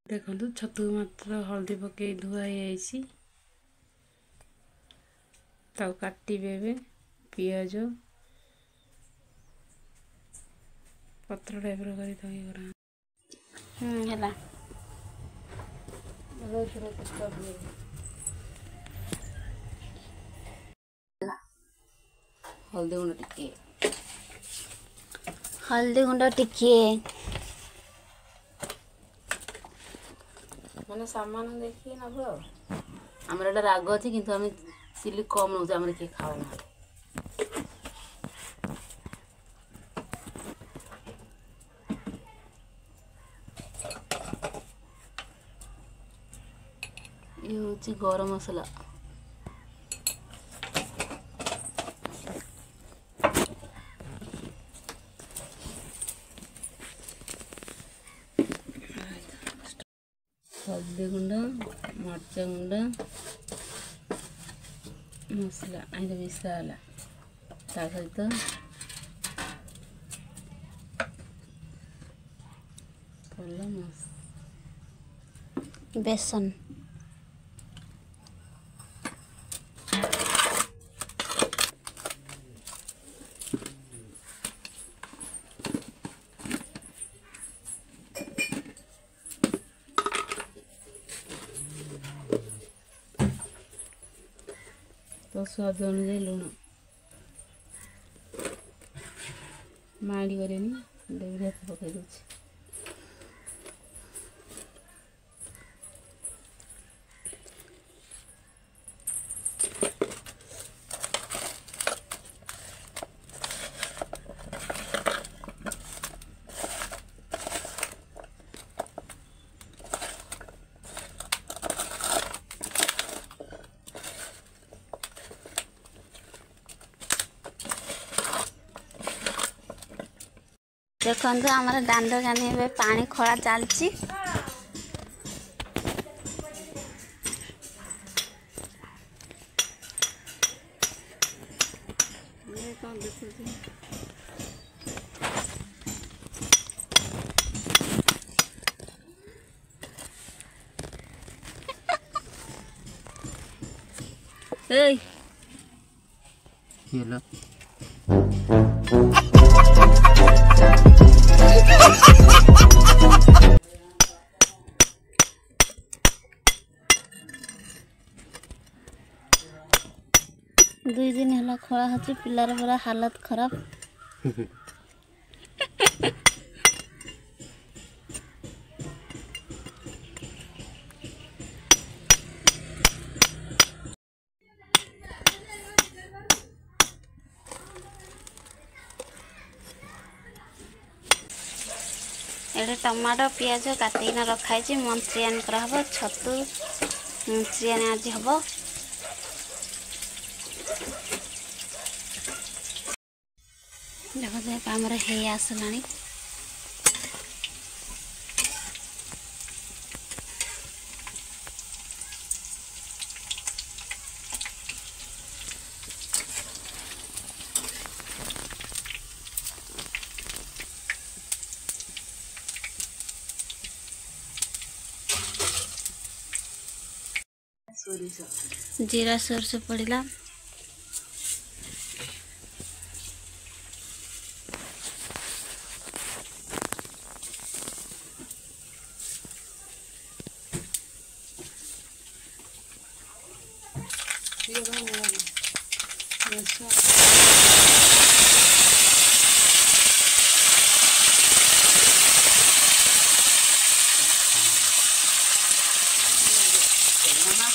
देखो छतु मात्र हल्दी पकई धुआई काटे पियाज पत्र टाइप हल्दी गुंड टिके माने सामान देखिए नब आम राग अच्छे किंतु आम चिली कम नौ आम किए खाऊना ये हूँ गरम मसला हल्दी गुंड मर्च गुंड मसला आगे मिसाला सहित बेसन तो स्वाद अनुजाई लुण माड़ी करे पकई दूसरी देखो आम दांद गानी पानी खड़ा चलती दुई दिन है खड़ा होची पिलार पूरा हालत खराब एडे टमाटो पियाज काटिना रखाई मंचुरियन करहब छतु मंचुरियन आज हम देखो देख आमर हे आसलानी जीरा सोरस पड़ला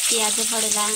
प्याज पड़ला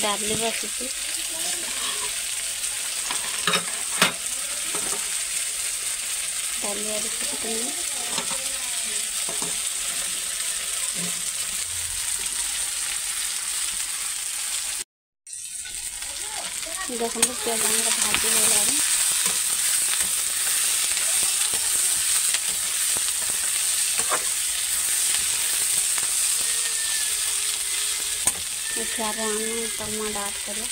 डाली बस डालिया फुटनी देखो प्याज भाजी हो टमाटर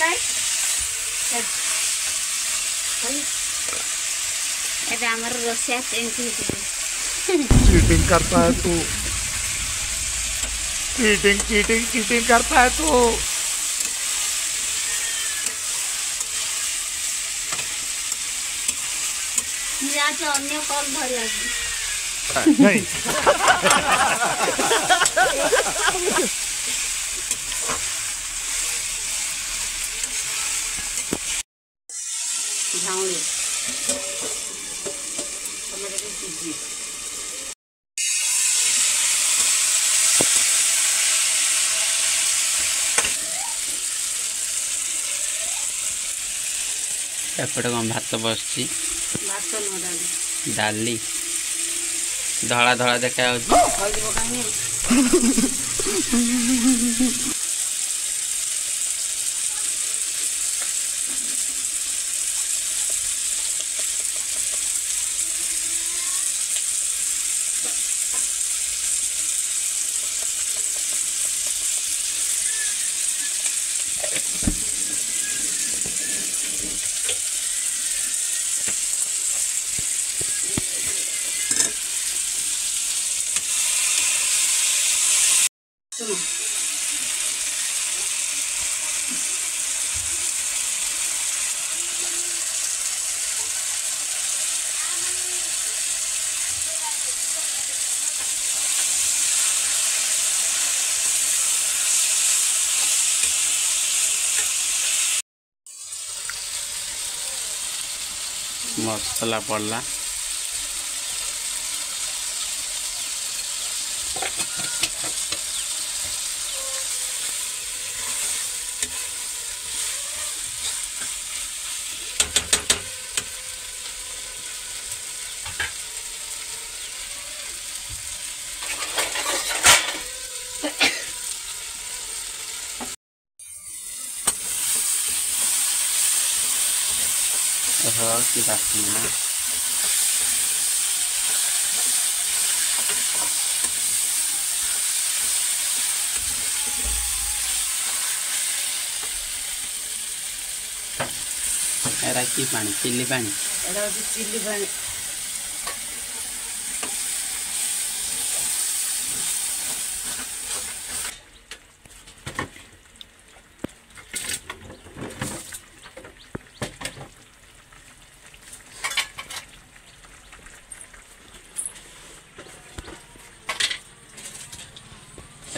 ऐड करें एबे हमर रोसिया चेंज चीटिंग करता है तू, चीटिंग चीटिंग चीटिंग करता है तू। जा अन्य कॉल धरिया नहीं झाउले टमाटर सीजी एपटे कौन भात बसची भात न डाली डाली धड़ा धड़ा देखा हल्दी पकानी मसला पड़ला की बात एरा की पानी चिल्ली पानी एड़ा चिल्ली पानी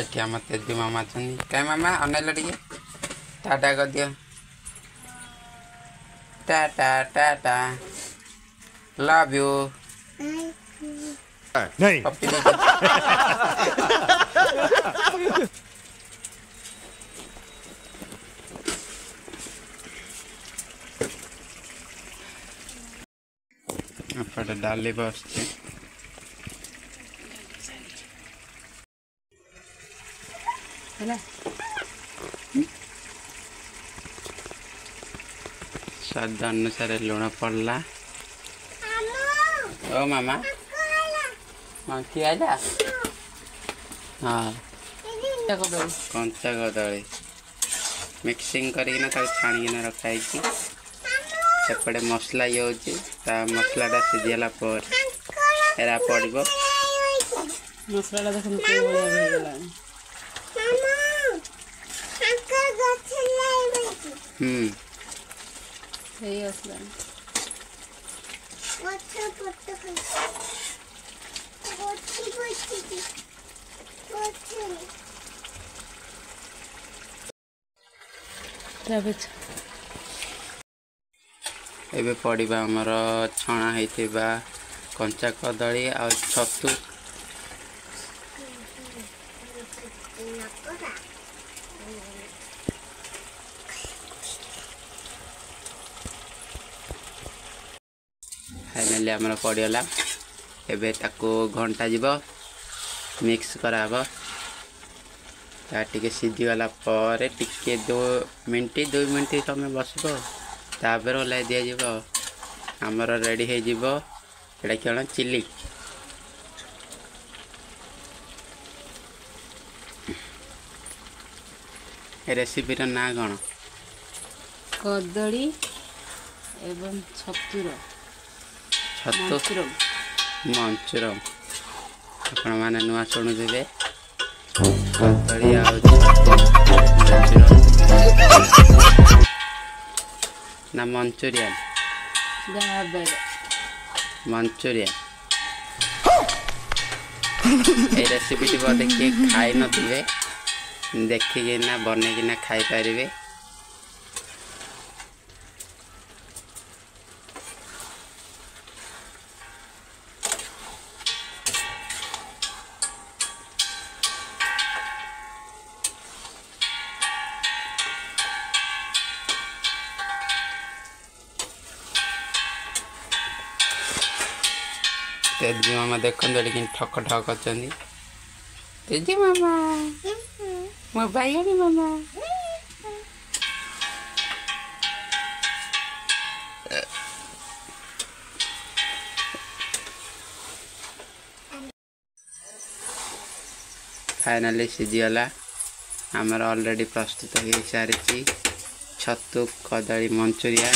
एठी हम तेजी मामा छनी काय मामा अनेल टिके टाटा कर दियो टाटा टाटा लव यू नहीं पप्पी अपटे डाली बसचे स्वाद अनुसार लुण पड़ला ओ मामा मांकी आजा हाँ कंचा कदली मिक्सिंग करना छाणिकिना रखाई सेपटे मसला ये मसलाटा सीझीगला पर एरा पड़ो मसलाटा देखो बढ़िया एबे पड़िबा हमर छणा हेतिबा कंचा कदली आ छतु फाइनली आमर पड़गला एबे ताको घंटा जीव मिक्स कराब टे सीझीगला टिके 2 मिनट तुम बस तापर ओल्लाई दिज्व आमर रेडी हो कौन चिली रेसिपीर ना कौन कदली एवं छतुर छतु मंचुरम आपण मैंने नुआ शुणुवे कदली ना मंचूरियन मंचूरियन ये रेसिपी बोधे किए खाई नथिबे देखिकिना बनैकिना खाई पारिबे तेजी मामा देखते लेकिन ठक ठक कर तेजी मामा मो बाइगणी मामा फाइनली सीझीगला आमर ऑलरेडी प्रस्तुत हो सारी छतु कदली मंचूरियन